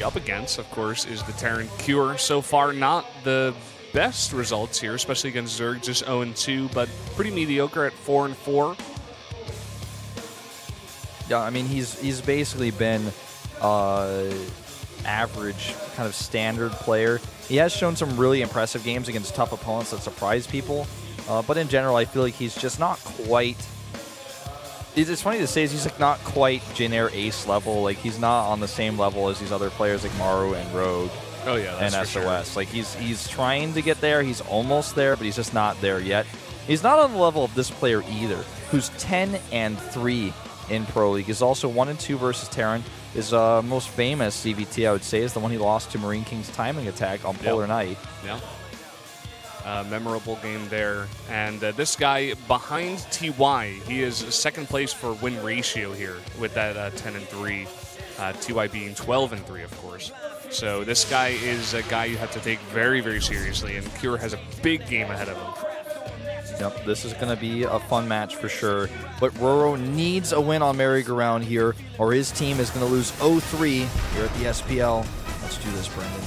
up against, of course, is the Terran Cure. So far, not the best results here, especially against Zerg, just 0-2, but pretty mediocre at 4-4. Yeah, I mean, he's basically been average, kind of standard player. He has shown some really impressive games against tough opponents that surprise people, but in general, I feel like he's just not quite. It's funny to say, he's like not quite Jin Air Ace level. Like, he's not on the same level as these other players like Maru and Rogue. Oh yeah, that's and SOS. Sure. Like he's trying to get there. He's almost there, but he's just not there yet. He's not on the level of this player either, who's 10-3 in Pro League. Is also 1-2 versus Terran. His most famous CVT, I would say, is the one he lost to Marine King's timing attack on Polar Night. Yeah. Memorable game there. And this guy behind TY, he is second place for win ratio here with that 10-3. TY being 12-3, of course. So this guy is a guy you have to take very, very seriously, and Cure has a big game ahead of him. Yep, this is going to be a fun match for sure. But RorO needs a win on merry-go-round here, or his team is going to lose 0-3 here at the SPL. Let's do this, Brendan.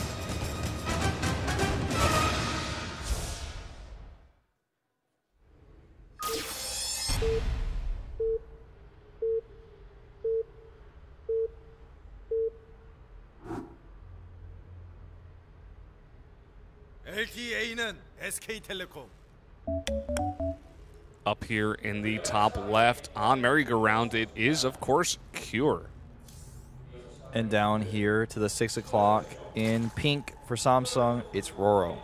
LTA는 SK텔레콤. Up here in the top left on merry-go-round, it is, of course, Cure. And down here to the 6 o'clock in pink for Samsung, it's RorO.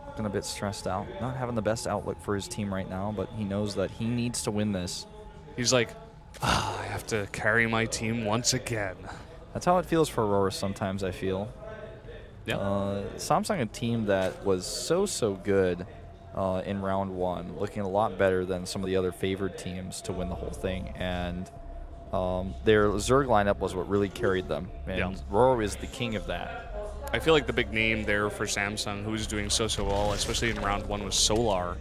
Looking a bit stressed out. Not having the best outlook for his team right now, but he knows that he needs to win this. He's like, I have to carry my team once again. That's how it feels for RorO sometimes, I feel. Yeah. Samsung, a team that was so good in round one, looking a lot better than some of the other favored teams to win the whole thing. And their Zerg lineup was what really carried them. And RorO is the king of that. I feel like the big name there for Samsung, who was doing so well, especially in round one, was Solar.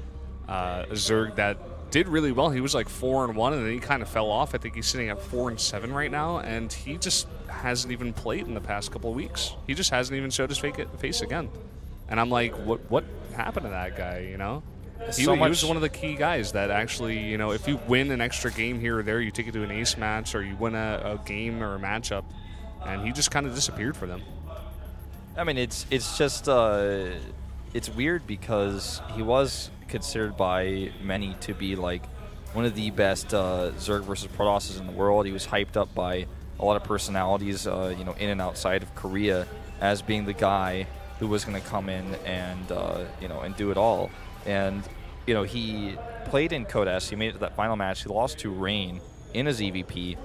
A Zerg that did really well. He was like 4-1, and then he kind of fell off. I think he's sitting at 4-7 right now, and he just hasn't even played in the past couple of weeks. He just hasn't even showed his face again. And I'm like, what happened to that guy, you know? He was one of the key guys that actually, you know, if you win an extra game here or there, you take it to an ace match, or you win a game or a matchup, and he just kind of disappeared for them. I mean, it's just it's weird because he was considered by many to be like one of the best Zerg versus Protosses in the world. He was hyped up by a lot of personalities, you know, in and outside of Korea, as being the guy who was going to come in and you know, and do it all. And you know, he played in Code S. He made it to that final match. He lost to Rain in his EVP,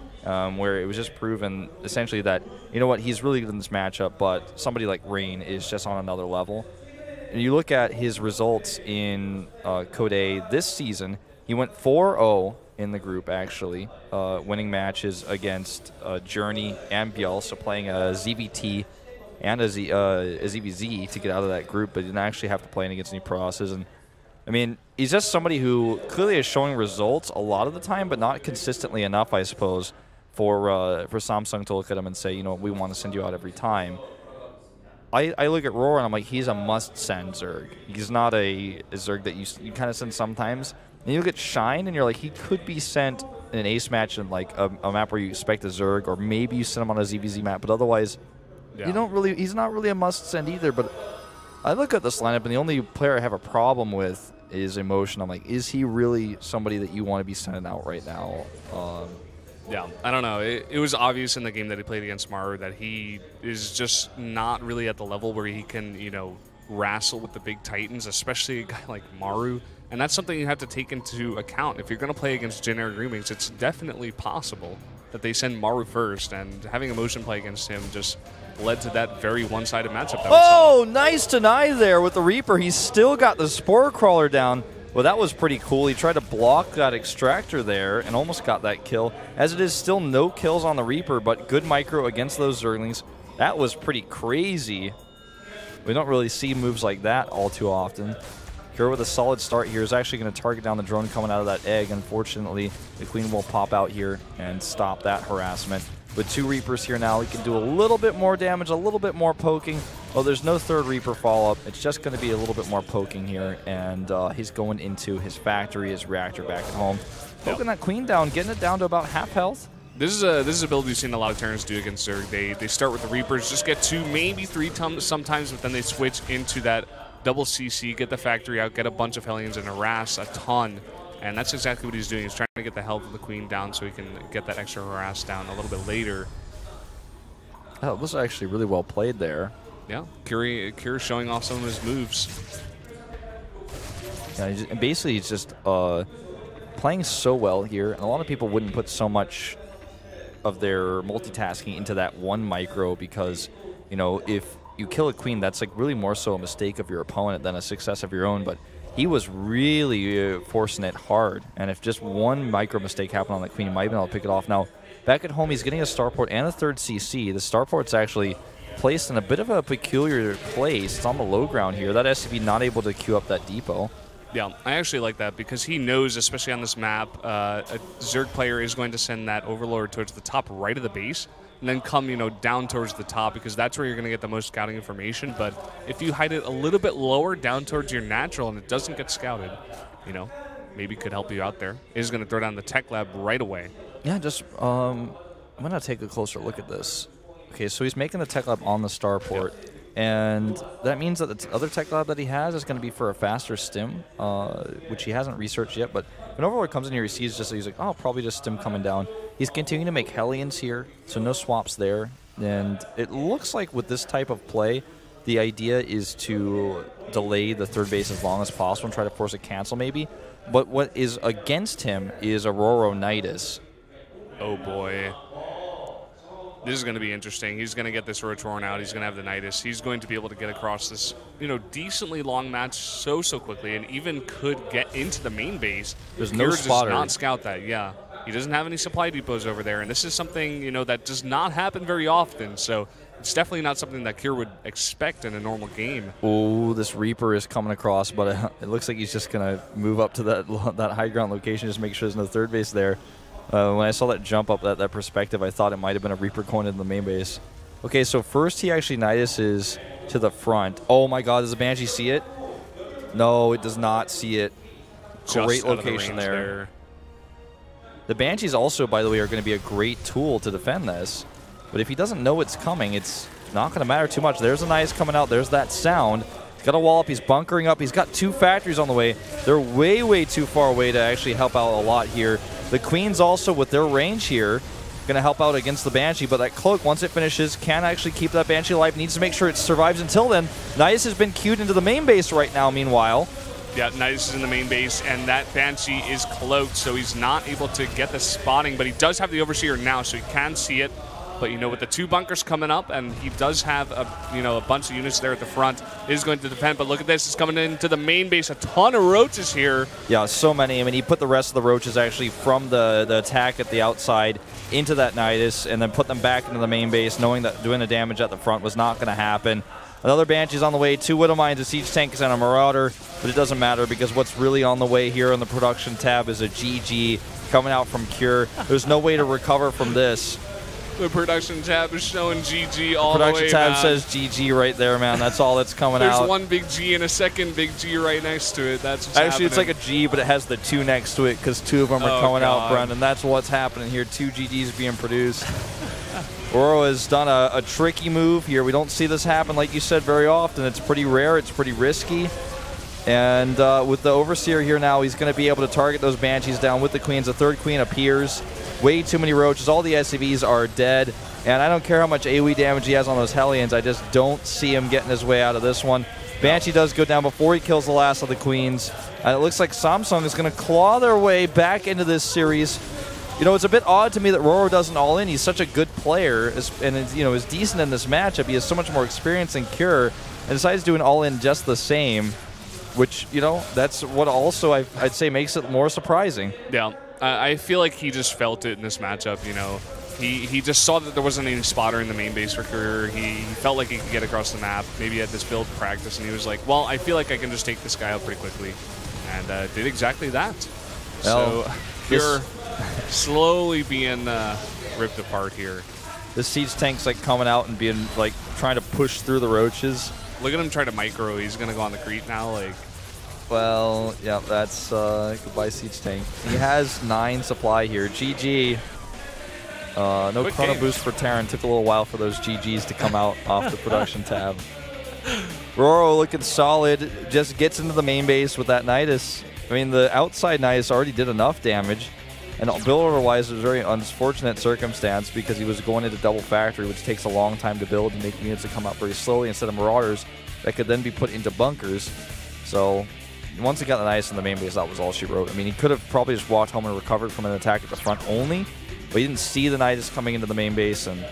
where it was just proven essentially that, you know what, he's really good in this matchup, but somebody like Rain is just on another level. And you look at his results in Code A this season, he went 4-0 in the group, actually, winning matches against Journey and Biel, so playing a ZVT and a ZVZ to get out of that group, but didn't actually have to play against any Protosses. And I mean, he's just somebody who clearly is showing results a lot of the time, but not consistently enough, I suppose, for Samsung to look at him and say, you know, we want to send you out every time. I look at RorO and I'm like, he's a must-send Zerg. He's not a Zerg that you kind of send sometimes. And you look at Shine and you're like, he could be sent in an ace match in like a map where you expect a Zerg, or maybe you send him on a ZVZ map, but otherwise, you don't really. He's not really a must-send either. But I look at this lineup and the only player I have a problem with is Emotion. I'm like, is he really somebody that you want to be sending out right now? Yeah, I don't know. It was obvious in the game that he played against Maru that he is just not really at the level where he can, you know, wrestle with the big titans, especially a guy like Maru. And that's something you have to take into account. If you're going to play against Jin Air Greenwings, it's definitely possible that they send Maru first, and having Emotion play against him just led to that very one-sided matchup that we saw. Nice deny there with the Reaper. He's still got the Spore Crawler down. Well, that was pretty cool. He tried to block that Extractor there and almost got that kill. As it is, still no kills on the Reaper, but good micro against those Zerglings. That was pretty crazy. We don't really see moves like that all too often. Cure with a solid start here is actually going to target down the drone coming out of that egg. Unfortunately, the Queen will pop out here and stop that harassment. With 2 Reapers here now, he can do a little bit more damage, a little bit more poking. Well, there's no 3rd Reaper follow-up. It's just going to be a little bit more poking here, and he's going into his factory, his reactor back at home. Poking that Queen down, getting it down to about half health. This is a build we've seen a lot of Terrans do against Zerg. They start with the Reapers, just get 2, maybe 3 sometimes, but then they switch into that double CC, get the factory out, get a bunch of Hellions, and harass a ton. And that's exactly what he's doing. He's trying to get the health of the Queen down so he can get that extra harass down a little bit later. Oh, this is actually really well played there. Yeah, Kira showing off some of his moves. Yeah, and basically he's just playing so well here, and a lot of people wouldn't put so much of their multitasking into that one micro because, you know, if you kill a Queen, that's like really more so a mistake of your opponent than a success of your own. But he was really forcing it hard, and if just one micro mistake happened on the Queen, he might have been able to pick it off. Now, back at home, he's getting a starport and a 3rd CC. The starport's actually placed in a bit of a peculiar place. It's on the low ground here. That SCV not able to queue up that depot. Yeah, I actually like that because he knows, especially on this map, a Zerg player is going to send that Overlord towards the top right of the base and then come, you know, down towards the top because that's where you're going to get the most scouting information. But if you hide it a little bit lower down towards your natural and it doesn't get scouted, you know, maybe could help you out there. He's going to throw down the tech lab right away. Yeah, just I'm going to take a closer look at this. Okay, so he's making the tech lab on the starport. Yep. And that means that the other tech lab that he has is going to be for a faster stim, which he hasn't researched yet. But when Overlord comes in here, he sees just, he's like, oh, probably just stim coming down. He's continuing to make Hellions here, so no swaps there. And it looks like with this type of play, the idea is to delay the 3rd base as long as possible and try to force a cancel maybe. But what is against him is a RorO Nidus. Oh, boy. This is going to be interesting. He's going to get this Rotoran out. He's going to have the Nidus. He's going to be able to get across this, you know, decently long match so quickly, and even could get into the main base. There's no spotter. Does not scout that. Yeah, he doesn't have any supply depots over there, and this is something, you know, that does not happen very often. So it's definitely not something that Kira would expect in a normal game. Oh, this Reaper is coming across, but it looks like he's just going to move up to that high ground location, just make sure there's no 3rd base there. When I saw that jump up, that perspective, I thought it might have been a Reaper going into the main base. Okay, so first he actually Niduses to the front. Oh my god, does the Banshee see it? No, it does not see it. Great location there. The Banshees also, by the way, are going to be a great tool to defend this. But if he doesn't know it's coming, it's not going to matter too much. There's a Nidus coming out. There's that sound. He's got a wall up. He's bunkering up. He's got 2 factories on the way. They're way, way too far away to actually help out a lot here. The Queens also, with their range here, going to help out against the Banshee, but that Cloak, once it finishes, can actually keep that Banshee alive. Needs to make sure it survives until then. Nidus has been queued into the main base right now, meanwhile. Yeah, Nidus is in the main base, and that Banshee is cloaked, so he's not able to get the spotting, but he does have the Overseer now, so he can see it. But, you know, with the 2 bunkers coming up, and he does have, a bunch of units there at the front, is going to defend. But look at this. It's coming into the main base. A ton of roaches here. Yeah, so many. I mean, he put the rest of the roaches actually from the attack at the outside into that Nidus and then put them back into the main base, knowing that doing the damage at the front was not going to happen. Another Banshee's on the way. 2 Widow Mines, a Siege Tank, and a Marauder. But it doesn't matter because what's really on the way here on the production tab is a GG coming out from Cure. There's no way to recover from this. The production tab is showing GG all the way, Production tab says GG right there, man. That's all that's coming out. There's 1 big G and a second big G right next to it. That's what's actually happening. It's like a G, but it has the 2 next to it because 2 of them are coming out, Brendan. That's what's happening here. 2 GGs being produced. RorO has done a tricky move here. We don't see this happen, like you said, very often. It's pretty rare. It's pretty risky. And with the Overseer here now, he's going to be able to target those Banshees down with the Queens. The 3rd Queen appears. Way too many roaches. All the SCVs are dead. And I don't care how much AoE damage he has on those Hellions. I just don't see him getting his way out of this one. Banshee does go down before he kills the last of the Queens. And it looks like Samsung is going to claw their way back into this series. You know, it's a bit odd to me that RorO doesn't all in. He's such a good player and is decent in this matchup. He has so much more experience than Cure and decides to do an all in just the same, which, you know, that's what also I'd say makes it more surprising. Yeah. I feel like he just felt it in this matchup, you know. He just saw that there wasn't any spotter in the main base for Career. He felt like he could get across the map. Maybe he had this build practice, and he was like, well, I feel like I can just take this guy out pretty quickly. And did exactly that. Well, so Career slowly being ripped apart here. The Siege Tank's like coming out and being like trying to push through the roaches. Look at him try to micro. He's gonna go on the Crete now. Like, well, yeah, that's goodbye Siege Tank. He has 9 supply here. GG. No Quick chrono game. boost for Terran. Took a little while for those GGs to come out off the production tab. RorO looking solid. Just gets into the main base with that Nidus. I mean, the outside Nidus already did enough damage. And builder-wise, it was a very unfortunate circumstance because he was going into double factory, which takes a long time to build and make units that come out very slowly instead of Marauders that could then be put into bunkers. So once he got the Nidus in the main base, that was all she wrote. I mean, he could have probably just walked home and recovered from an attack at the front only, but he didn't see the Nidus coming into the main base, and